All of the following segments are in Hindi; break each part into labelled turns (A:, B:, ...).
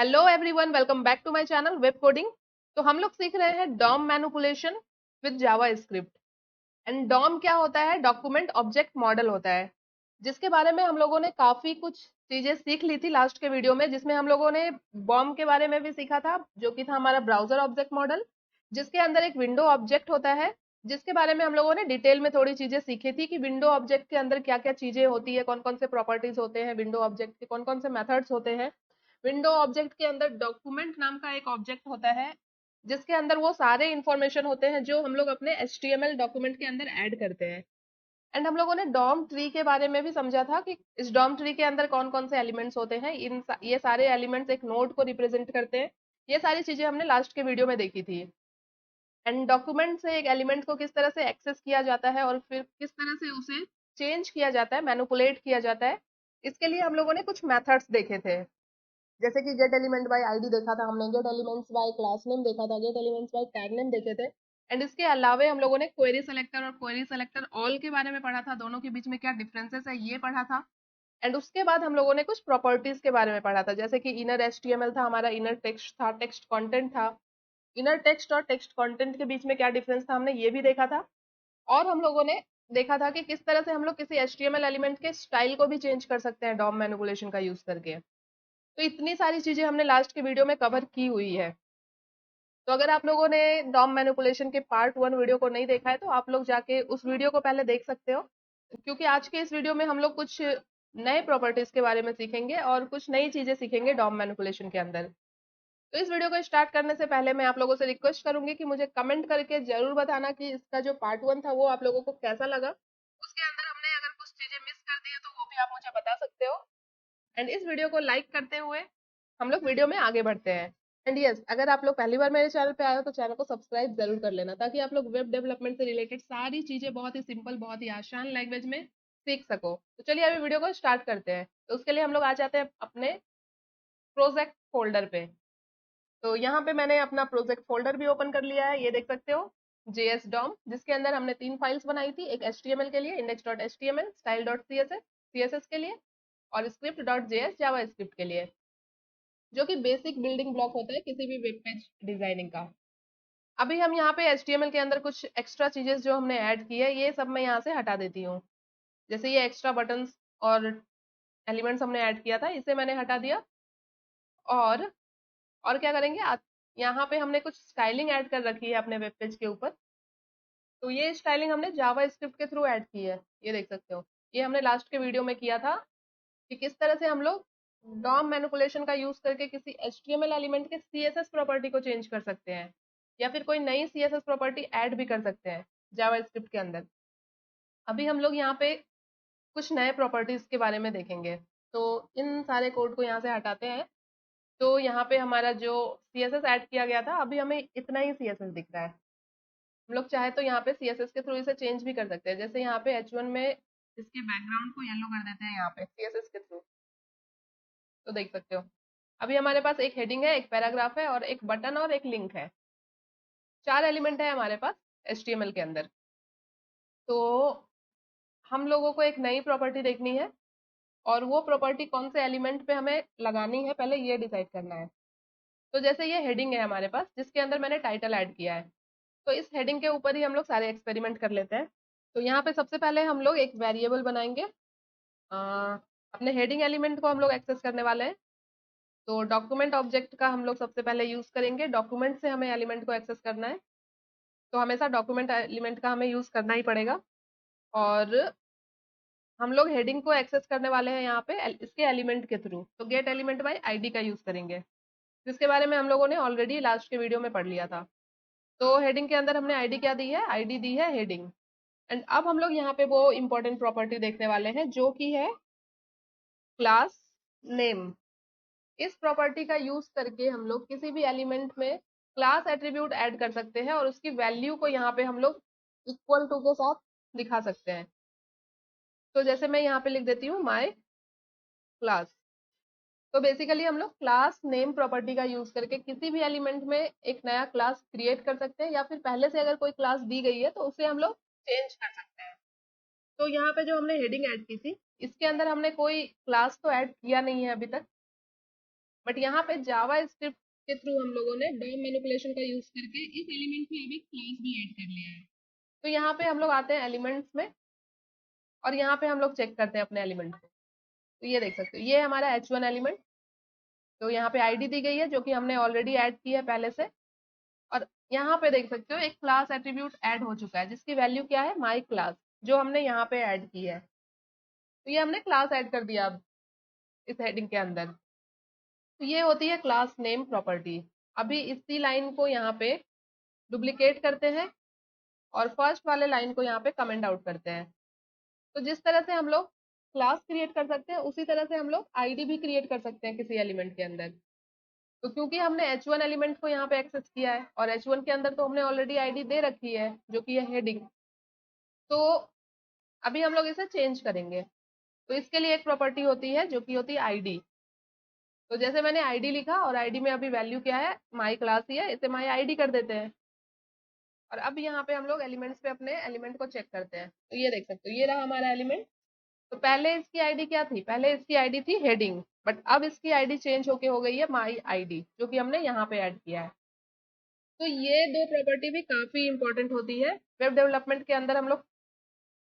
A: Hello everyone, welcome back to my channel web coding. तो हम लोग सीख रहे हैं DOM manipulation with JavaScript. And DOM क्या होता है? डॉक्यूमेंट ऑब्जेक्ट मॉडल होता है, जिसके बारे में हम लोगों ने काफी कुछ चीजें सीख ली थी लास्ट के वीडियो में, जिसमें हम लोगों ने बॉम के बारे में भी सीखा था, जो कि था हमारा ब्राउजर ऑब्जेक्ट मॉडल, जिसके अंदर एक विंडो ऑब्जेक्ट होता है, जिसके बारे में हम लोगों ने डिटेल में थोड़ी चीजें सीखी थी कि विंडो ऑब्जेक्ट के अंदर क्या क्या चीजें होती है, कौन कौन से प्रॉपर्टीज होते हैं विंडो ऑब्जेक्ट के, कौन कौन से मेथड्स होते हैं। विंडो ऑब्जेक्ट के अंदर डॉक्यूमेंट नाम का एक ऑब्जेक्ट होता है, जिसके अंदर वो सारे इंफॉर्मेशन होते हैं जो हम लोग अपने HTML डॉक्यूमेंट के अंदर ऐड करते हैं। एंड हम लोगों ने डॉम ट्री के बारे में भी समझा था कि इस डॉम ट्री के अंदर कौन कौन से एलिमेंट्स होते हैं, ये सारे एलिमेंट्स एक नोड को रिप्रेजेंट करते हैं। ये सारी चीजें हमने लास्ट के वीडियो में देखी थी। एंड डॉक्यूमेंट से एक एलिमेंट को किस तरह से एक्सेस किया जाता है और फिर किस तरह से उसे चेंज किया जाता है, मैनिपुलेट किया जाता है, इसके लिए हम लोगों ने कुछ मेथड्स देखे थे। जैसे कि गेट एलिमेंट बाय आईडी देखा था हमने, gate elements bye class name देखा था, gate elements bye tag name देखे थे। एंड इसके अलावे हम लोगों ने क्वेरी सेलेक्टर और क्वेरी सेलेक्टर ऑल के बारे में पढ़ा था, दोनों के बीच में क्या डिफरेंसेस है ये पढ़ा था। एंड उसके बाद हम लोगों ने कुछ प्रॉपर्टीज के बारे में पढ़ा था, जैसे कि इनर एचटीएमएल था हमारा, इनर टेक्स्ट था, टेक्स्ट कंटेंट था। इनर टेक्स्ट और टेक्स्ट कंटेंट के बीच में क्या डिफरेंस था हमने ये भी देखा था। और हम लोगों ने देखा था कि किस तरह से हम लोग किसी HTML एलिमेंट के स्टाइल को भी चेंज कर सकते हैं डॉम मैनिपुलेशन का यूज करके। तो इतनी सारी चीजें हमने लास्ट के वीडियो में कवर की हुई है। तो अगर आप लोगों ने डॉम मैनिपुलेशन के पार्ट 1 वीडियो को नहीं देखा है तो आप लोग जाके उस वीडियो को पहले देख सकते हो, क्योंकि आज के इस वीडियो में हम लोग कुछ नए प्रॉपर्टीज के बारे में सीखेंगे और कुछ नई चीजें सीखेंगे डॉम मैनिपुलेशन के अंदर। तो इस वीडियो को स्टार्ट करने से पहले मैं आप लोगों से रिक्वेस्ट करूंगी कि मुझे कमेंट करके जरूर बताना कि इसका जो पार्ट 1 था वो आप लोगों को कैसा लगा। उसके अंदर हमने अगर कुछ चीजें मिस कर दी है तो वो भी आप मुझे बता सकते हो। एंड इस वीडियो को लाइक करते हुए हम लोग वीडियो में आगे बढ़ते हैं। एंड यस, अगर आप लोग पहली बार मेरे चैनल पे आए हो तो चैनल को सब्सक्राइब जरूर कर लेना, ताकि आप लोग वेब डेवलपमेंट से रिलेटेड सारी चीजें बहुत ही सिंपल, बहुत ही आसान लैंग्वेज में सीख सको। तो चलिए अभी वीडियो को स्टार्ट करते हैं। तो उसके लिए हम लोग आ जाते हैं अपने प्रोजेक्ट फोल्डर पे। तो यहाँ पे मैंने अपना प्रोजेक्ट फोल्डर भी ओपन कर लिया है, ये देख सकते हो, JS DOM, जिसके अंदर हमने 3 फाइल्स बनाई थी, एक HTML के लिए index.html, style.css CSS के लिए, और script.js जावा स्क्रिप्ट के लिए, जो कि बेसिक बिल्डिंग ब्लॉक होता है किसी भी वेब पेज डिजाइनिंग का। अभी हम यहाँ पे HTML के अंदर कुछ एक्स्ट्रा चीजें जो हमने ऐड की है ये सब मैं यहाँ से हटा देती हूँ। जैसे ये एक्स्ट्रा बटन्स और एलिमेंट्स हमने ऐड किया था, इसे मैंने हटा दिया। और और क्या करेंगे यहाँ पे हमने कुछ स्टाइलिंग ऐड कर रखी है अपने वेब पेज के ऊपर। तो ये स्टाइलिंग हमने जावा स्क्रिप्ट के थ्रू ऐड की है, ये देख सकते हो। ये हमने लास्ट के वीडियो में किया था कि किस तरह से हम लोग डॉम मैनिपुलेशन का यूज करके किसी HTML एलिमेंट के CSS प्रॉपर्टी को चेंज कर सकते हैं, या फिर कोई नई CSS प्रॉपर्टी ऐड भी कर सकते हैं जावा स्क्रिप्ट के अंदर। अभी हम लोग यहाँ पे कुछ नए प्रॉपर्टीज के बारे में देखेंगे। तो इन सारे कोड को यहाँ से हटाते हैं। तो यहाँ पे हमारा जो CSS ऐड किया गया था, अभी हमें इतना ही CSS दिख रहा है। हम लोग चाहे तो यहाँ पे CSS के थ्रू इसे चेंज भी कर सकते हैं, जैसे यहाँ पे H1 में इसके बैकग्राउंड को येलो कर देते हैं यहाँ पे CSS के थ्रू। तो देख सकते हो, अभी हमारे पास एक हेडिंग है, एक पैराग्राफ है और एक बटन और एक लिंक है। 4 एलिमेंट है हमारे पास HTML के अंदर। तो हम लोगों को एक नई प्रॉपर्टी देखनी है, और वो प्रॉपर्टी कौन से एलिमेंट पे हमें लगानी है पहले ये डिसाइड करना है। तो जैसे ये हेडिंग है हमारे पास, जिसके अंदर मैंने टाइटल ऐड किया है, तो इस हेडिंग के ऊपर ही हम लोग सारे एक्सपेरिमेंट कर लेते हैं। तो यहाँ पे सबसे पहले हम लोग एक वेरिएबल बनाएंगे। अ, अपने हेडिंग एलिमेंट को हम लोग एक्सेस करने वाले हैं। तो डॉक्यूमेंट ऑब्जेक्ट का हम लोग सबसे पहले यूज करेंगे, डॉक्यूमेंट से हमें एलिमेंट को एक्सेस करना है, तो हमेशा डॉक्यूमेंट एलिमेंट का हमें यूज करना ही पड़ेगा। और हम लोग हेडिंग को एक्सेस करने वाले हैं यहाँ पे इसके एलिमेंट के थ्रू, तो गेट एलिमेंट बाय आईडी का यूज करेंगे, जिसके बारे में हम लोगों ने ऑलरेडी लास्ट के वीडियो में पढ़ लिया था। तो हेडिंग के अंदर हमने आईडी क्या दी है? आईडी दी है हेडिंग। एंड अब हम लोग यहाँ पे वो इंपॉर्टेंट प्रॉपर्टी देखने वाले हैं, जो कि है क्लास नेम। इस प्रॉपर्टी का यूज करके हम लोग किसी भी एलिमेंट में क्लास एट्रीब्यूट ऐड कर सकते हैं और उसकी वैल्यू को यहाँ पे हम लोग इक्वल टू के साथ दिखा सकते हैं। तो जैसे मैं यहाँ पे लिख देती हूँ माय क्लास। तो बेसिकली हम लोग क्लास नेम प्रॉपर्टी का यूज करके किसी भी एलिमेंट में एक नया क्लास क्रिएट कर सकते हैं, या फिर पहले से अगर कोई क्लास दी गई है तो उसे हम लोग चेंज कर सकते हैं। तो यहाँ पे जो हमने हेडिंग ऐड की थी, इसके अंदर हमने कोई क्लास तो ऐड किया नहीं है अभी तक। बट यहाँ पे जावा स्क्रिप्ट के थ्रू हम लोगों ने डॉम मैनिपुलेशन का यूज करके इस एलिमेंट में अभी क्लास भी ऐड कर लिया है। तो यहाँ पे हम लोग आते हैं एलिमेंट्स में, और यहाँ पे हम लोग चेक करते हैं अपने एलिमेंट को। तो ये देख सकते हो, ये हमारा H1 एलिमेंट। तो यहाँ पे आईडी दी गई है जो कि हमने ऑलरेडी ऐड की है पहले से। और यहाँ पे देख सकते हो एक क्लास एट्रीब्यूट ऐड हो चुका है जिसकी वैल्यू क्या है, माई क्लास, जो हमने यहाँ पे ऐड की है। तो ये हमने क्लास ऐड कर दिया अब इस हेडिंग के अंदर। तो ये होती है क्लास नेम प्रॉपर्टी। अभी इसी लाइन को यहाँ पे डुप्लीकेट करते हैं और फर्स्ट वाले लाइन को यहाँ पे कमेंट आउट करते हैं। तो जिस तरह से हम लोग क्लास क्रिएट कर सकते हैं उसी तरह से हम लोग आईडी भी क्रिएट कर सकते हैं किसी एलिमेंट के अंदर। तो क्योंकि हमने H1 एलिमेंट को यहाँ पे एक्सेस किया है और H1 के अंदर तो हमने ऑलरेडी आईडी दे रखी है जो कि है हेडिंग, तो अभी हम लोग इसे चेंज करेंगे। तो इसके लिए एक प्रॉपर्टी होती है जो कि होती है आईडी। तो जैसे मैंने आईडी लिखा और आईडी में अभी वैल्यू क्या है, माई क्लास ही है, इसे माई आईडी कर देते हैं। और अब यहाँ पे हम लोग एलिमेंट्स पे अपने एलिमेंट को चेक करते हैं। तो ये देख सकते हो, ये रहा हमारा एलिमेंट। तो पहले इसकी आईडी क्या थी, पहले इसकी आईडी थी हेडिंग, बट अब इसकी आईडी चेंज होके हो गई है माई आईडी, जो कि हमने यहाँ पे ऐड किया है। तो ये दो प्रॉपर्टी भी काफी इंपॉर्टेंट होती है वेब डेवलपमेंट के अंदर। हम लोग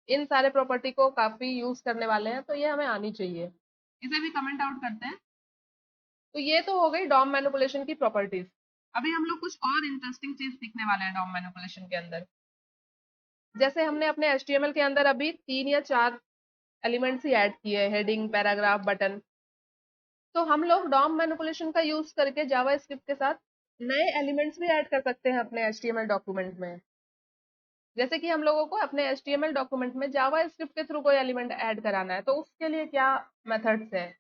A: इन सारे प्रॉपर्टी को काफी यूज करने वाले हैं, तो ये हमें आनी चाहिए। इसे भी कमेंट आउट करते हैं। तो ये तो हो गई डॉम मैनिपुलेशन की प्रॉपर्टीज। अभी हम लोग कुछ और इंटरेस्टिंग चीज सीखने वाले हैं डॉम मैनिपुलेशन के अंदर। जैसे हमने अपने HTML के अंदर अभी 3 या 4 एलिमेंट्स ही ऐड किए हैं, हेडिंग, पैराग्राफ, बटन। तो हम लोग डॉम मैनिपुलेशन का यूज करके जावा स्क्रिप्ट के साथ नए एलिमेंट्स भी ऐड कर सकते हैं अपने HTML डॉक्यूमेंट में। जैसे कि हम लोगों को अपने HTML डॉक्यूमेंट में जावा स्क्रिप्ट के थ्रू कोई एलिमेंट ऐड कराना है, तो उसके लिए क्या मेथड्स है,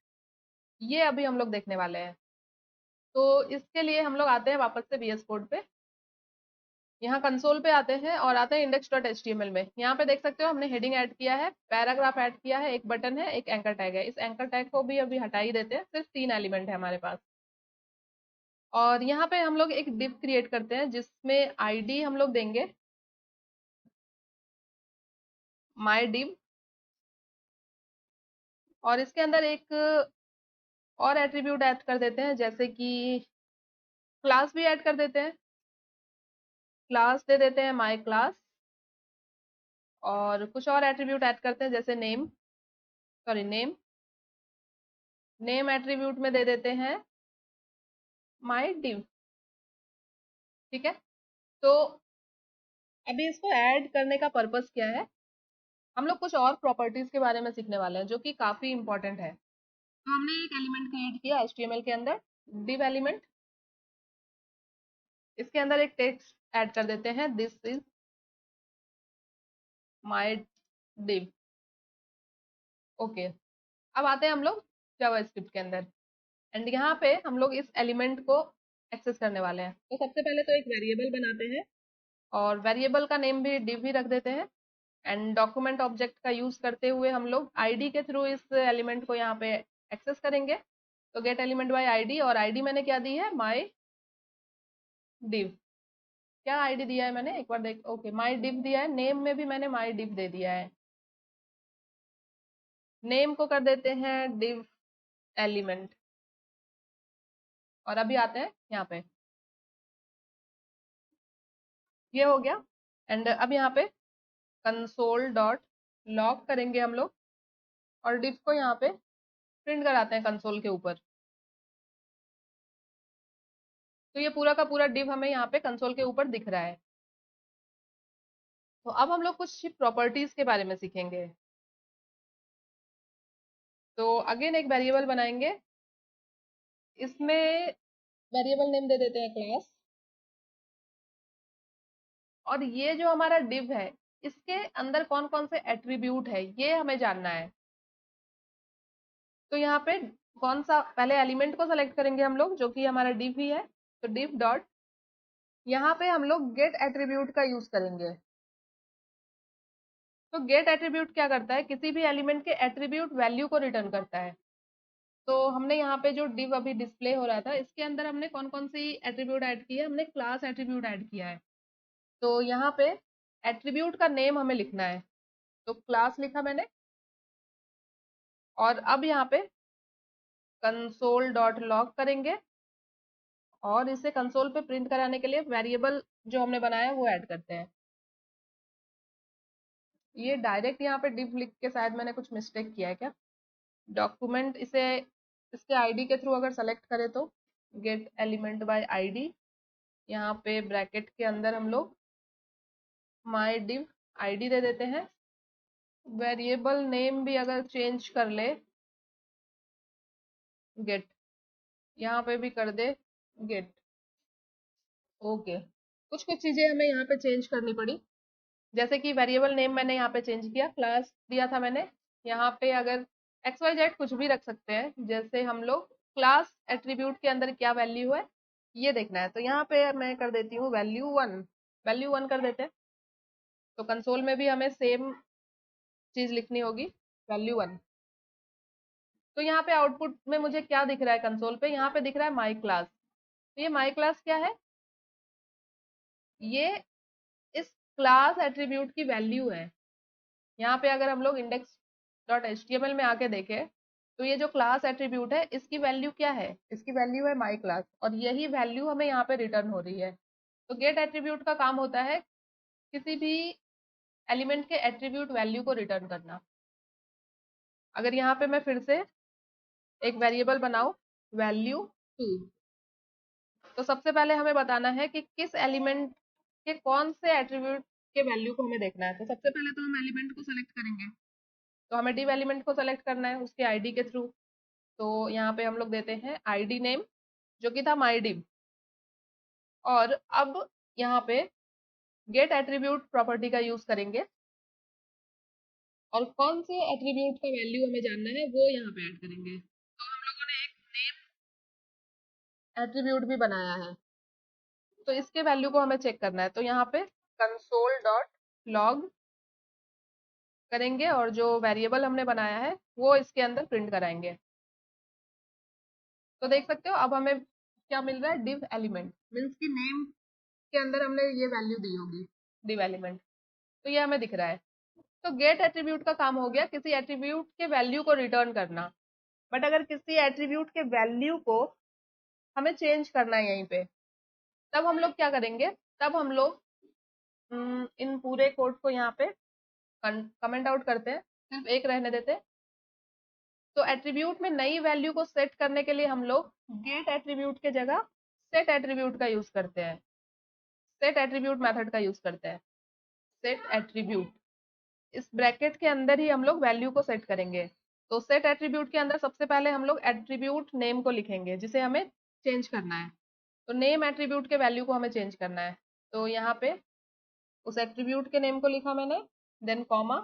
A: ये अभी हम लोग देखने वाले हैं। तो इसके लिए हम लोग आते हैं वापस से VS कोड पे। यहाँ कंसोल पे आते हैं और आते हैं index.html में। यहाँ पे देख सकते हो हमने हेडिंग ऐड किया है, पैराग्राफ ऐड किया है, एक बटन है, एक एंकर टैग है। इस एंकर टैग को भी अभी हटा ही देते हैं, सिर्फ 3 एलिमेंट है हमारे पास। और यहाँ पे हम लोग एक डिव क्रिएट करते हैं जिसमें आईडी हम लोग देंगे माई डिव, और इसके अंदर एक और एट्रीब्यूट ऐड कर देते हैं जैसे कि क्लास भी ऐड कर देते हैं। क्लास दे देते हैं माई क्लास, और कुछ और एट्रीब्यूट ऐड करते हैं जैसे name, sorry name, name attribute में दे देते हैं माई डिव। ठीक है। तो अभी इसको ऐड करने का पर्पस क्या है, हम लोग कुछ और प्रॉपर्टीज के बारे में सीखने वाले हैं जो कि काफी इंपॉर्टेंट है। तो हमने एक एलिमेंट क्रिएट किया HTML के अंदर, डिव एलिमेंट। इसके अंदर एक टेक्स्ट ऐड कर देते हैं, this is my div. Okay. अब आते हैं हम लोग जावास्क्रिप्ट के अंदर, एंड यहाँ पे हम लोग इस एलिमेंट को एक्सेस करने वाले हैं। तो सबसे पहले तो एक वेरिएबल बनाते हैं और वेरिएबल का नेम भी डिव ही रख देते हैं। एंड डॉक्यूमेंट ऑब्जेक्ट का यूज करते हुए हम लोग आईडी के थ्रू इस एलिमेंट को यहाँ पे एक्सेस करेंगे। तो गेट एलिमेंट बाय आईडी, और आईडी मैंने क्या दी है, माई डिव। क्या आईडी दिया है मैंने, एक बार देख, ओके माई डिव दिया है। नेम में भी मैंने माई डिव दे दिया है। नेम को कर देते हैं डिव एलिमेंट। और अभी आते हैं यहाँ पे, ये हो गया। एंड अब यहाँ पे कंसोल डॉट लॉग करेंगे हम लोग, और डिव को यहाँ पे प्रिंट कराते हैं कंसोल के ऊपर। तो ये पूरा का पूरा डिव हमें यहाँ पे कंसोल के ऊपर दिख रहा है। तो अब हम लोग कुछ प्रॉपर्टीज के बारे में सीखेंगे। तो अगेन एक वेरिएबल बनाएंगे, इसमें वेरिएबल नेम दे देते हैं क्लास। और ये जो हमारा डिव है इसके अंदर कौन कौन से एट्रीब्यूट है ये हमें जानना है। तो यहाँ पे कौन सा, पहले एलिमेंट को सेलेक्ट करेंगे हम लोग जो कि हमारा डिव ही है। तो डिव डॉट, यहाँ पे हम लोग गेट एट्रीब्यूट का यूज करेंगे। तो गेट एट्रीब्यूट क्या करता है, किसी भी एलिमेंट के एट्रीब्यूट वैल्यू को रिटर्न करता है। तो हमने यहाँ पे जो डिव अभी डिस्प्ले हो रहा था इसके अंदर हमने कौन कौन सी एट्रीब्यूट ऐड की है, हमने क्लास एट्रीब्यूट ऐड किया है। तो यहाँ पे एट्रीब्यूट का नेम हमें लिखना है, तो क्लास लिखा मैंने। और अब यहाँ पे कंसोल डॉट लॉग करेंगे और इसे कंसोल पे प्रिंट कराने के लिए वेरिएबल जो हमने बनाया है वो ऐड करते हैं। ये डायरेक्ट यहाँ पे div लिख के शायद मैंने कुछ मिस्टेक किया है क्या? डॉक्यूमेंट इसे इसके आईडी के थ्रू अगर सेलेक्ट करें तो गेट एलिमेंट बाय आईडी, यहाँ पे ब्रैकेट के अंदर हम लोग माई डिव आईडी दे देते हैं। वेरिएबल नेम भी अगर चेंज कर ले गेट, यहाँ पे भी कर दे गेट। ओके, कुछ कुछ चीजें हमें यहाँ पे चेंज करनी पड़ी, जैसे कि वेरिएबल नेम मैंने यहाँ पे चेंज किया, क्लास दिया था मैंने, यहाँ पे अगर XYZ कुछ भी रख सकते हैं। जैसे हम लोग क्लास एट्रीब्यूट के अंदर क्या वैल्यू है ये देखना है, तो यहाँ पे मैं कर देती हूँ वैल्यू 1 कर देते हैं। तो कंसोल में भी हमें सेम चीज लिखनी होगी, वैल्यू 1। तो यहाँ पे आउटपुट में मुझे क्या दिख रहा है कंसोल पे, यहाँ पे दिख रहा है माई क्लास। तो ये माई क्लास क्या है, ये इस क्लास एट्रीब्यूट की वैल्यू है। यहाँ पे अगर हम लोग index.html में आके देखें तो ये जो क्लास एट्रीब्यूट है इसकी वैल्यू क्या है, इसकी वैल्यू है माई क्लास, और यही वैल्यू हमें यहाँ पे रिटर्न हो रही है। तो गेट एट्रीब्यूट का काम होता है किसी भी एलिमेंट के एट्रीब्यूट वैल्यू को रिटर्न करना। अगर यहाँ पे मैं फिर से एक वेरिएबल बनाऊं वैल्यू 2, तो सबसे पहले हमें बताना है कि किस एलिमेंट के कौन से एट्रीब्यूट के वैल्यू को हमें देखना है। तो सबसे पहले तो हम एलिमेंट को सेलेक्ट करेंगे, तो हमें div एलिमेंट को सेलेक्ट करना है उसके आईडी के थ्रू। तो यहाँ पे हम लोग देते हैं आईडी नेम जो कि था माई div, और अब यहाँ पे गेट एट्रीब्यूट प्रॉपर्टी का यूज करेंगे और कौन से एट्रीब्यूट का वैल्यू हमें जानना है वो यहाँ पे ऐड करेंगे। तो हम लोगों ने एक नेम एट्रीब्यूट भी बनाया है, तो इसके वैल्यू को हमें चेक करना है। तो यहाँ पे कंसोल डॉट लॉग करेंगे और जो वेरिएबल हमने बनाया है वो इसके अंदर प्रिंट कराएंगे। तो देख सकते हो अब हमें क्या मिल रहा है, div एलिमेंट मीन्स की नेम के अंदर हमने ये वैल्यू दी होगी div एलिमेंट, तो ये हमें दिख रहा है। तो गेट एट्रीब्यूट का काम हो गया किसी एट्रीब्यूट के वैल्यू को रिटर्न करना। बट अगर किसी एट्रीब्यूट के वैल्यू को हमें चेंज करना है यहीं पे, तब हम लोग क्या करेंगे, तब हम लोग इन पूरे कोड को यहाँ पे कमेंट आउट करते हैं, सिर्फ एक रहने देते हैं। तो एट्रीब्यूट में नई वैल्यू को सेट करने के लिए हम लोग गेट एट्रीब्यूट के जगह सेट एट्रीब्यूट का यूज करते हैं, सेट एट्रीब्यूट मेथड का यूज करते हैं। सेट एट्रीब्यूट, इस ब्रैकेट के अंदर ही हम लोग वैल्यू को सेट करेंगे। तो सेट एट्रीब्यूट के अंदर सबसे पहले हम लोग एट्रीब्यूट नेम को लिखेंगे जिसे हमें चेंज करना है। तो नेम एट्रीब्यूट के वैल्यू को हमें चेंज करना है, तो यहाँ पे उस एट्रीब्यूट के नेम को लिखा मैंने, देन कॉमा।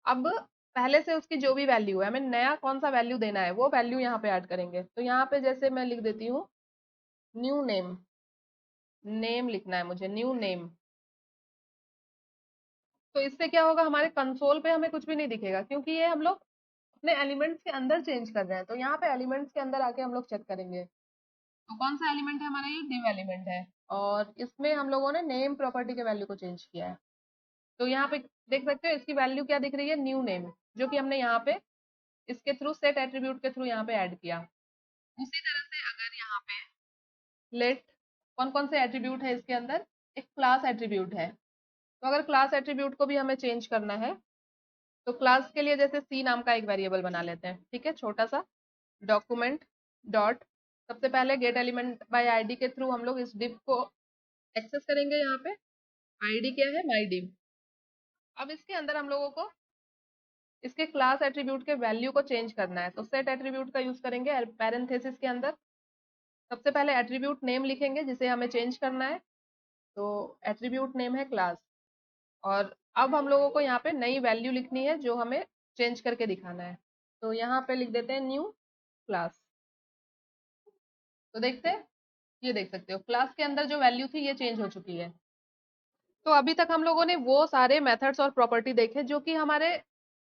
A: अब पहले से उसकी जो भी वैल्यू है हमें नया कौन सा वैल्यू देना है वो वैल्यू यहाँ पे ऐड करेंगे। तो यहाँ पे जैसे मैं लिख देती हूँ न्यू नेम, नेम लिखना है मुझे, न्यू नेम। तो इससे क्या होगा, हमारे कंसोल पे हमें कुछ भी नहीं दिखेगा क्योंकि ये हम लोग अपने एलिमेंट्स के अंदर चेंज कर रहे हैं। तो यहाँ पे एलिमेंट्स के अंदर आके हम लोग चेक करेंगे तो कौन सा एलिमेंट है हमारा, ये div एलिमेंट है, और इसमें हम लोगों ने नेम प्रॉपर्टी के वैल्यू को चेंज किया है। तो यहाँ पे देख सकते हो इसकी वैल्यू क्या दिख रही है, न्यू नेम, जो कि हमने यहाँ पे इसके थ्रू सेट एट्रीब्यूट के थ्रू यहाँ पे ऐड किया। उसी तरह से अगर यहाँ पे लेट कौन कौन से एट्रीब्यूट है इसके अंदर, एक क्लास एट्रीब्यूट है, तो अगर क्लास एट्रीब्यूट को भी हमें चेंज करना है तो क्लास के लिए जैसे सी नाम का एक वेरिएबल बना लेते हैं, ठीक है, छोटा सा। डॉक्यूमेंट डॉट, सबसे पहले गेट एलिमेंट बाय आईडी के थ्रू हम लोग इस div को एक्सेस करेंगे। यहाँ पे आईडी क्या है, माई div। अब इसके अंदर हम लोगों को इसके क्लास एट्रीब्यूट के वैल्यू को चेंज करना है, तो सेट एट्रीब्यूट का यूज करेंगे पैरेंथेसिस के अंदर। सबसे पहले एट्रीब्यूट नेम लिखेंगे जिसे हमें चेंज करना है, तो एट्रीब्यूट नेम है क्लास, और अब हम लोगों को यहाँ पे नई वैल्यू लिखनी है जो हमें चेंज करके दिखाना है। तो यहाँ पे लिख देते हैं न्यू क्लास। तो देखते हैं, ये देख सकते हो क्लास के अंदर जो वैल्यू थी ये चेंज हो चुकी है। तो अभी तक हम लोगों ने वो सारे मेथड्स और प्रॉपर्टी देखे जो कि हमारे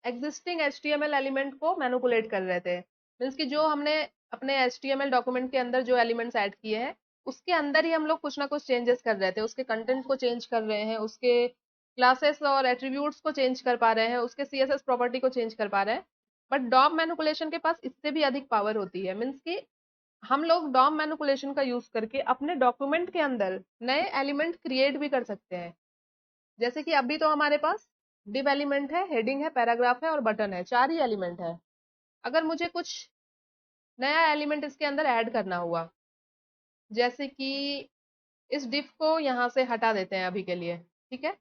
A: एग्जिस्टिंग HTML एलिमेंट को मैनिपुलेट कर रहे थे। मीन्स कि जो हमने अपने HTML डॉक्यूमेंट के अंदर जो एलिमेंट्स ऐड किए हैं उसके अंदर ही हम लोग कुछ ना कुछ चेंजेस कर रहे थे, उसके कंटेंट को चेंज कर रहे हैं, उसके क्लासेस और एट्रीब्यूट्स को चेंज कर पा रहे हैं, उसके CSS प्रॉपर्टी को चेंज कर पा रहे हैं। बट डॉम मैनिपुलेशन के पास इससे भी अधिक पावर होती है, मीन्स कि हम लोग डॉम मैनिपुलेशन का यूज करके अपने डॉक्यूमेंट के अंदर नए एलिमेंट क्रिएट भी कर सकते हैं। जैसे कि अभी तो हमारे पास डिव एलिमेंट है, हेडिंग है, पैराग्राफ है और बटन है, 4 ही एलिमेंट है। अगर मुझे कुछ नया एलिमेंट इसके अंदर ऐड करना हुआ, जैसे कि इस डिव को यहाँ से हटा देते हैं अभी के लिए, ठीक है,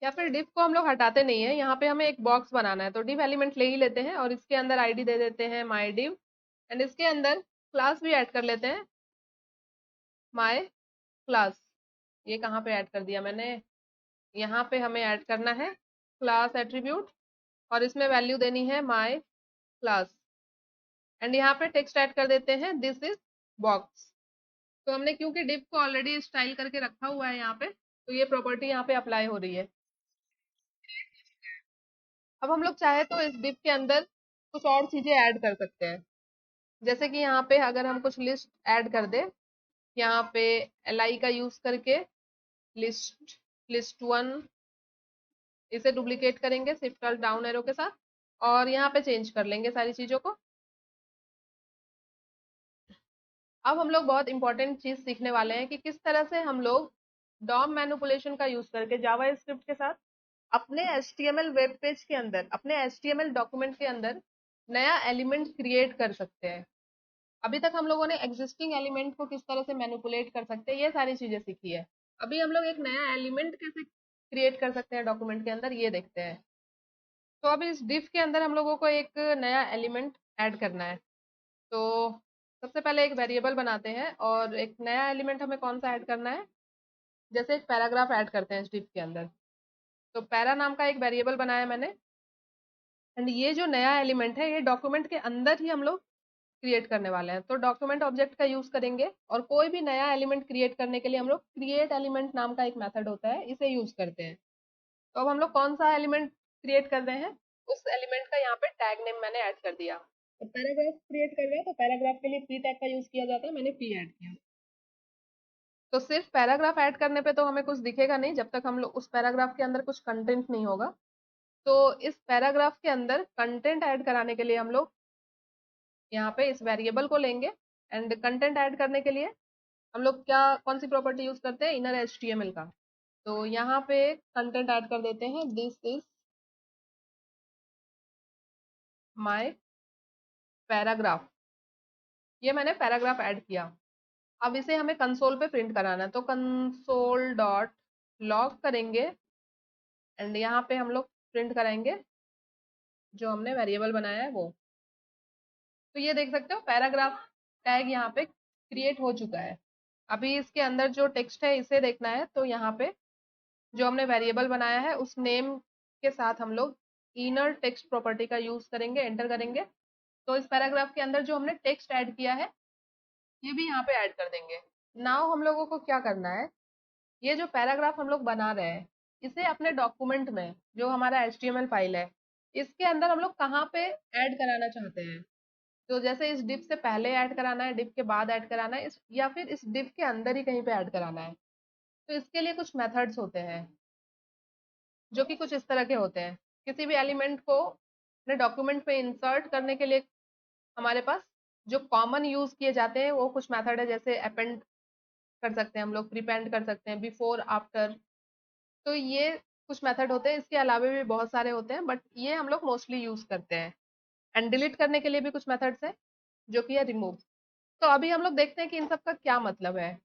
A: या फिर डिव को हम लोग हटाते नहीं है, यहाँ पे हमें एक बॉक्स बनाना है, तो डिव एलिमेंट ले ही लेते हैं और इसके अंदर आईडी दे देते हैं माई डिव, एंड इसके अंदर क्लास भी ऐड कर लेते हैं माई क्लास। ये कहाँ पे ऐड कर दिया मैंने, यहाँ पे हमें ऐड करना है क्लास एट्रीब्यूट और इसमें वैल्यू देनी है माई क्लास, एंड यहाँ पे टेक्स्ट ऐड कर देते हैं दिस इज बॉक्स। तो हमने क्योंकि डिव को ऑलरेडी स्टाइल करके रखा हुआ है यहाँ पे, तो ये प्रॉपर्टी यहाँ पे अप्लाई हो रही है। अब हम लोग चाहे तो इस डिव के अंदर कुछ और चीजें ऐड कर सकते हैं, जैसे कि यहाँ पे अगर हम कुछ लिस्ट ऐड कर दे, यहाँ पे li का यूज करके लिस्ट लिस्ट वन, इसे डुप्लीकेट करेंगे शिफ्ट डाउन एरो के साथ और यहाँ पे चेंज कर लेंगे सारी चीजों को। अब हम लोग बहुत इंपॉर्टेंट चीज सीखने वाले हैं कि किस तरह से हम लोग डॉम मैनिपुलेशन का यूज करके जावा स्क्रिप्ट के साथ अपने HTML वेब पेज के अंदर, अपने HTML डॉक्यूमेंट के अंदर नया एलिमेंट क्रिएट कर सकते हैं। अभी तक हम लोगों ने एग्जिस्टिंग एलिमेंट को किस तरह से मैनिपुलेट कर सकते हैं, ये सारी चीजें सीखी है। अभी हम लोग एक नया एलिमेंट कैसे क्रिएट कर सकते हैं डॉक्यूमेंट के अंदर, ये देखते हैं। तो अब इस डिफ के अंदर हम लोगों को एक नया एलिमेंट ऐड करना है। तो सबसे पहले एक वेरिएबल बनाते हैं और एक नया एलिमेंट हमें कौन सा ऐड करना है, जैसे एक पैराग्राफ ऐड करते हैं इस डिफ के अंदर। तो पैरा नाम का एक वेरिएबल बनाया मैंने, एंड ये जो नया एलिमेंट है ये डॉक्यूमेंट के अंदर ही हम लोग क्रिएट करने वाले हैं। तो डॉक्यूमेंट ऑब्जेक्ट का यूज करेंगे और कोई भी नया एलिमेंट क्रिएट करने के लिए हम लोग क्रिएट एलिमेंट नाम का एक मेथड होता है, इसे यूज करते हैं। तो अब हम लोग कौन सा एलिमेंट क्रिएट कर रहे हैं, उस एलिमेंट का यहाँ पे टैग नेम मैंने ऐड कर दिया। तो पैराग्राफ क्रिएट कर रहे हैं तो पैराग्राफ के लिए पी टैग का यूज किया जाता है, मैंने पी ऐड किया। तो सिर्फ पैराग्राफ ऐड करने पे तो हमें कुछ दिखेगा नहीं जब तक हम लोग उस पैराग्राफ के अंदर कुछ कंटेंट नहीं होगा। तो इस पैराग्राफ के अंदर कंटेंट ऐड कराने के लिए हम लोग यहाँ पे इस वेरिएबल को लेंगे, एंड कंटेंट ऐड करने के लिए हम लोग क्या कौन सी प्रॉपर्टी यूज करते हैं, इनर HTML का। तो यहाँ पे कंटेंट ऐड कर देते हैं दिस इज माय पैराग्राफ। ये मैंने पैराग्राफ ऐड किया। अब इसे हमें कंसोल पे प्रिंट कराना है, तो कंसोल डॉट लॉग करेंगे एंड यहाँ पे हम लोग प्रिंट कराएंगे जो हमने वेरिएबल बनाया है वो। तो ये देख सकते हो पैराग्राफ टैग यहाँ पे क्रिएट हो चुका है। अभी इसके अंदर जो टेक्स्ट है इसे देखना है, तो यहाँ पे जो हमने वेरिएबल बनाया है उस नेम के साथ हम लोग इनर टेक्स्ट प्रॉपर्टी का यूज करेंगे, एंटर करेंगे। तो इस पैराग्राफ के अंदर जो हमने टेक्स्ट ऐड किया है ये भी यहाँ पे ऐड कर देंगे। नाउ हम लोगों को क्या करना है, ये जो पैराग्राफ हम लोग बना रहे हैं इसे अपने डॉक्यूमेंट में, जो हमारा HTML फाइल है, इसके अंदर हम लोग कहाँ पे ऐड कराना चाहते हैं। तो जैसे इस डिव से पहले ऐड कराना है, डिव के बाद ऐड कराना है, इस या फिर इस डिव के अंदर ही कहीं पे ऐड कराना है। तो इसके लिए कुछ मेथड्स होते हैं जो कि कुछ इस तरह के होते हैं। किसी भी एलिमेंट को अपने डॉक्यूमेंट पे इंसर्ट करने के लिए हमारे पास जो कॉमन यूज किए जाते हैं वो कुछ मेथड है, जैसे अपेंड कर सकते हैं हम लोग, प्रीपेंड कर सकते हैं, बिफोर आफ्टर। तो ये कुछ मेथड होते हैं, इसके अलावा भी बहुत सारे होते हैं बट ये हम लोग मोस्टली यूज करते हैं। एंड डिलीट करने के लिए भी कुछ मेथड्स हैं जो कि है रिमूव। तो अभी हम लोग देखते हैं कि इन सब का क्या मतलब है।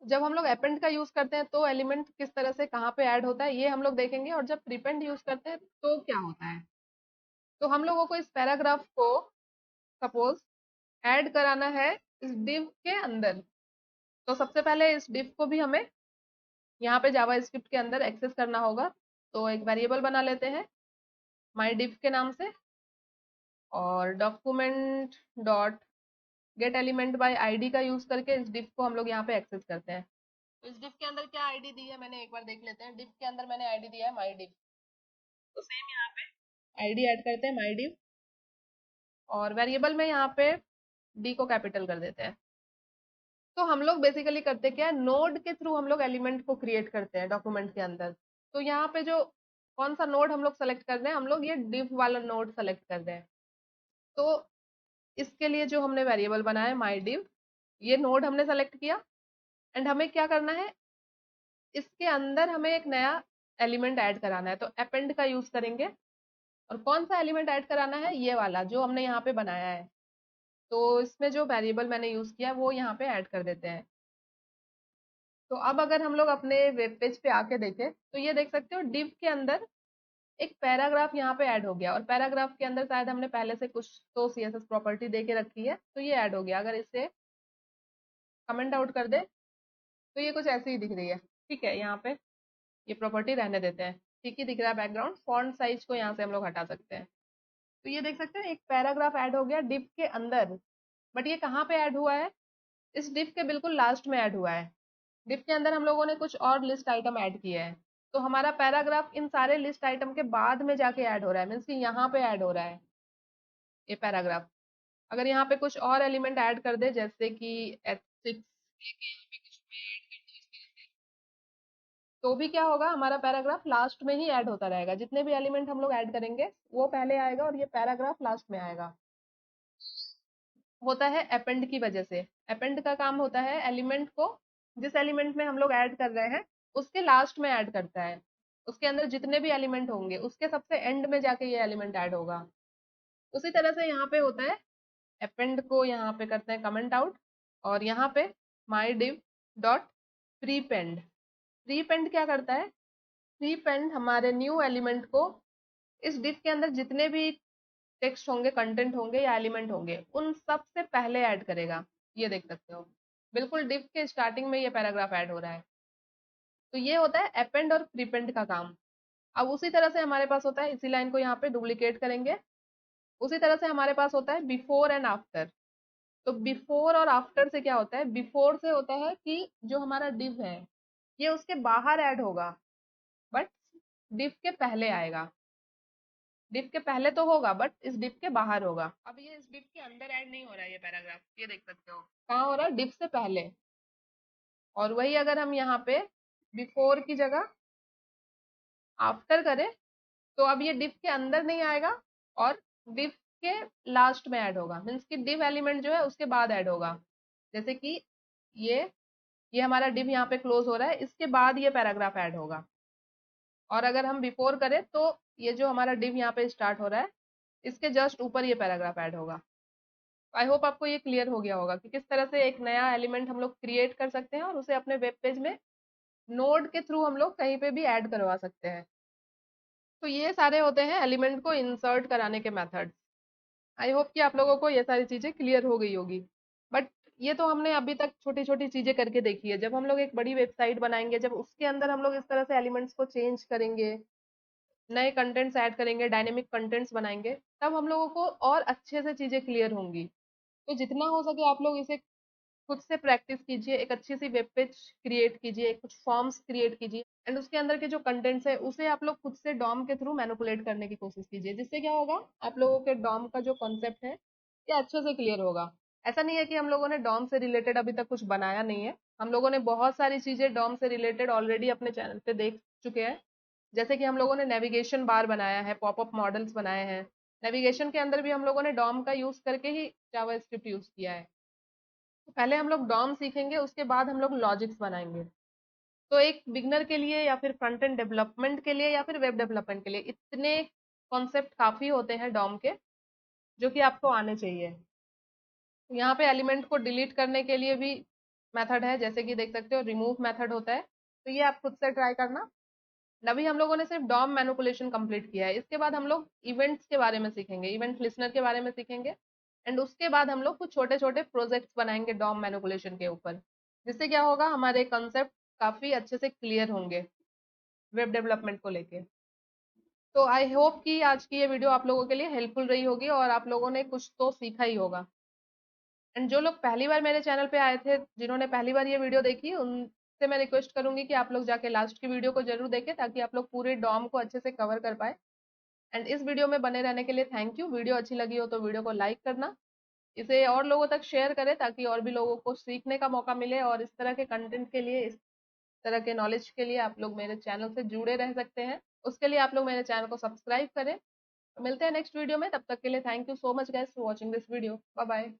A: जब हम लोग अपेंड का यूज करते हैं तो एलिमेंट किस तरह से कहाँ पे ऐड होता है ये हम लोग देखेंगे, और जब प्रीपेंड यूज करते हैं तो क्या होता है। तो हम लोगों को इस पैराग्राफ को सपोज ऐड कराना है इस डिव के अंदर। तो सबसे पहले इस डिव को भी हमें यहाँ पे जावा स्क्रिप्ट के अंदर एक्सेस करना होगा। तो एक वेरिएबल बना लेते हैं माई डिव के नाम से, और document dot gate element by ID का यूज करके इस डिव को हम लोग यहाँ पे एक्सेस करते हैं। तो इस डिव के अंदर क्या आईडी दी है मैंने एक बार देख लेते हैं। डिव के अंदर मैंने आईडी दिया है माई डिव, तो सेम यहाँ पे आईडी ऐड करते हैं माई डिव, और वेरिएबल में यहाँ पे डी को कैपिटल कर देते हैं। तो हम लोग बेसिकली करते क्या है, नोड के थ्रू हम लोग एलिमेंट को क्रिएट करते हैं डॉक्यूमेंट के अंदर। तो यहाँ पे जो कौन सा नोड हम लोग सेलेक्ट कर रहे हैं, हम लोग ये डिव वाला नोड सेलेक्ट कर रहे हैं। तो इसके लिए जो हमने वेरिएबल बनाया माई डिव, ये नोड हमने सेलेक्ट किया एंड हमें क्या करना है, इसके अंदर हमें एक नया एलिमेंट ऐड कराना है, तो अपेंड का यूज करेंगे। और कौन सा एलिमेंट ऐड कराना है, ये वाला जो हमने यहाँ पे बनाया है। तो इसमें जो वेरिएबल मैंने यूज किया वो यहाँ पे ऐड कर देते हैं। तो अब अगर हम लोग अपने वेब पेज पे आके देखें तो ये देख सकते हो डिव के अंदर एक पैराग्राफ यहाँ पे ऐड हो गया, और पैराग्राफ के अंदर शायद हमने पहले से कुछ तो सीएसएस प्रॉपर्टी दे के रखी है, तो ये ऐड हो गया। अगर इसे कमेंट आउट कर दे तो ये कुछ ऐसी ही दिख रही है। ठीक है, यहाँ पे ये प्रॉपर्टी रहने देते हैं, ठीक ही दिख रहा है बैकग्राउंड। फॉन्ट साइज को यहाँ से हम लोग हटा सकते हैं। तो ये देख सकते हैं एक पैराग्राफ ऐड हो गया डिव के अंदर। बट ये कहाँ पे ऐड हुआ है, इस डिव के बिल्कुल लास्ट में ऐड हुआ है। डिव के अंदर हम लोगों ने कुछ और लिस्ट आइटम ऐड किए हैं, तो हमारा पैराग्राफ इन सारे लिस्ट आइटम के बाद में जाके ऐड हो रहा है, मीन्स कि यहाँ पे ऐड हो रहा है ये पैराग्राफ। अगर यहाँ पे कुछ और एलिमेंट ऐड कर दे जैसे कि H6 तो भी क्या होगा, हमारा पैराग्राफ लास्ट में ही ऐड होता रहेगा। जितने भी एलिमेंट हम लोग ऐड करेंगे वो पहले आएगा और ये पैराग्राफ लास्ट में आएगा। होता है अपेंड की वजह से। अपेंड का काम होता है एलिमेंट को, जिस एलिमेंट में हम लोग ऐड कर रहे हैं उसके लास्ट में ऐड करता है। उसके अंदर जितने भी एलिमेंट होंगे उसके सबसे एंड में जाके ये एलिमेंट ऐड होगा। उसी तरह से यहाँ पे होता है, अपेंड को यहाँ पे करते हैं कमेंट आउट, और यहाँ पे माई डिव डॉट प्रीपेंड। प्रीपेंड क्या करता है, प्रीपेंड हमारे न्यू एलिमेंट को इस डिव के अंदर जितने भी टेक्स्ट होंगे, कंटेंट होंगे या एलिमेंट होंगे, उन सब से पहले ऐड करेगा। ये देख सकते हो बिल्कुल डिव के स्टार्टिंग में ये पैराग्राफ ऐड हो रहा है। तो ये होता है अपेंड और प्रीपेंड का काम। अब उसी तरह से हमारे पास होता है, इसी लाइन को यहाँ पे डुप्लीकेट करेंगे। उसी तरह से हमारे पास होता है बिफोर एंड आफ्टर। तो बिफोर और आफ्टर से क्या होता है, बिफोर से होता है कि जो हमारा डिव है ये उसके बाहर ऐड होगा, बट डिव के पहले आएगा। डिव के पहले तो होगा बट इस डिव के बाहर होगा। अब ये इस डिव के अंदर ऐड नहीं हो रहा है ये पैराग्राफ, ये देख सकते हो कहाँ हो रहा है, डिव से पहले। और वही अगर हम यहाँ पे बिफोर की जगह आफ्टर करें तो अब ये डिव के अंदर नहीं आएगा और डिव के लास्ट में ऐड होगा, मीन्स कि डिव एलिमेंट जो है उसके बाद ऐड होगा। जैसे कि ये हमारा डिव यहाँ पे क्लोज हो रहा है, इसके बाद ये पैराग्राफ ऐड होगा। और अगर हम बिफोर करें तो ये जो हमारा डिव यहाँ पे स्टार्ट हो रहा है इसके जस्ट ऊपर ये पैराग्राफ ऐड होगा। आई होप आपको ये क्लियर हो गया होगा कि किस तरह से एक नया एलिमेंट हम लोग क्रिएट कर सकते हैं और उसे अपने वेब पेज में नोड के थ्रू हम लोग कहीं पे भी ऐड करवा सकते हैं। तो ये सारे होते हैं एलिमेंट को इंसर्ट कराने के मेथड्स। आई होप कि आप लोगों को ये सारी चीजें क्लियर हो गई होगी। बट ये तो हमने अभी तक छोटी छोटी चीजें करके देखी है। जब हम लोग एक बड़ी वेबसाइट बनाएंगे, जब उसके अंदर हम लोग इस तरह से एलिमेंट्स को चेंज करेंगे, नए कंटेंट्स ऐड करेंगे, डायनेमिक कंटेंट्स बनाएंगे, तब हम लोगों को और अच्छे से चीजें क्लियर होंगी। तो जितना हो सके आप लोग इसे खुद से प्रैक्टिस कीजिए, एक अच्छी सी वेब पेज क्रिएट कीजिए, कुछ फॉर्म्स क्रिएट कीजिए एंड उसके अंदर के जो कंटेंट्स है उसे आप लोग खुद से डॉम के थ्रू मैनिपुलेट करने की कोशिश कीजिए। जिससे क्या होगा, आप लोगों के डॉम का जो कॉन्सेप्ट है ये अच्छे से क्लियर होगा। ऐसा नहीं है कि हम लोगों ने डॉम से रिलेटेड अभी तक कुछ बनाया नहीं है। हम लोगों ने बहुत सारी चीजें डॉम से रिलेटेड ऑलरेडी अपने चैनल पे देख चुके हैं। जैसे कि हम लोगों ने नेविगेशन बार बनाया है, पॉपअप मॉडल्स बनाए हैं। नेविगेशन के अंदर भी हम लोगों ने डॉम का यूज करके ही जावा स्क्रिप्ट यूज किया है। तो पहले हम लोग डॉम सीखेंगे, उसके बाद हम लोग लॉजिक्स बनाएंगे। तो एक बिगनर के लिए या फिर फ्रंट एंड डेवलपमेंट के लिए या फिर वेब डेवलपमेंट के लिए इतने कॉन्सेप्ट काफी होते हैं डॉम के, जो कि आपको आने चाहिए। तो यहाँ पे एलिमेंट को डिलीट करने के लिए भी मेथड है, जैसे कि देख सकते हो रिमूव मेथड होता है। तो ये आप खुद से ट्राई करना। अभी हम लोगों ने सिर्फ डॉम मैनिपुलेशन कंप्लीट किया है, इसके बाद हम लोग इवेंट्स के बारे में सीखेंगे, इवेंट लिसनर के बारे में सीखेंगे। एंड उसके बाद हम लोग कुछ छोटे छोटे प्रोजेक्ट्स बनाएंगे डॉम मैनिपुलेशन के ऊपर। जिससे क्या होगा, हमारे कंसेप्ट काफी अच्छे से क्लियर होंगे वेब डेवलपमेंट को लेके। तो आई होप कि आज की ये वीडियो आप लोगों के लिए हेल्पफुल रही होगी और आप लोगों ने कुछ तो सीखा ही होगा। एंड जो लोग पहली बार मेरे चैनल पे आए थे, जिन्होंने पहली बार ये वीडियो देखी, उनसे मैं रिक्वेस्ट करूंगी कि आप लोग जाके लास्ट की वीडियो को जरूर देखें, ताकि आप लोग पूरे डॉम को अच्छे से कवर कर पाए। एंड इस वीडियो में बने रहने के लिए थैंक यू। वीडियो अच्छी लगी हो तो वीडियो को लाइक करना, इसे और लोगों तक शेयर करें ताकि और भी लोगों को सीखने का मौका मिले। और इस तरह के कंटेंट के लिए, इस तरह के नॉलेज के लिए आप लोग मेरे चैनल से जुड़े रह सकते हैं। उसके लिए आप लोग मेरे चैनल को सब्सक्राइब करें मिलते हैं नेक्स्ट वीडियो में, तब तक के लिए thank you so much guys for watching this video. Bye bye.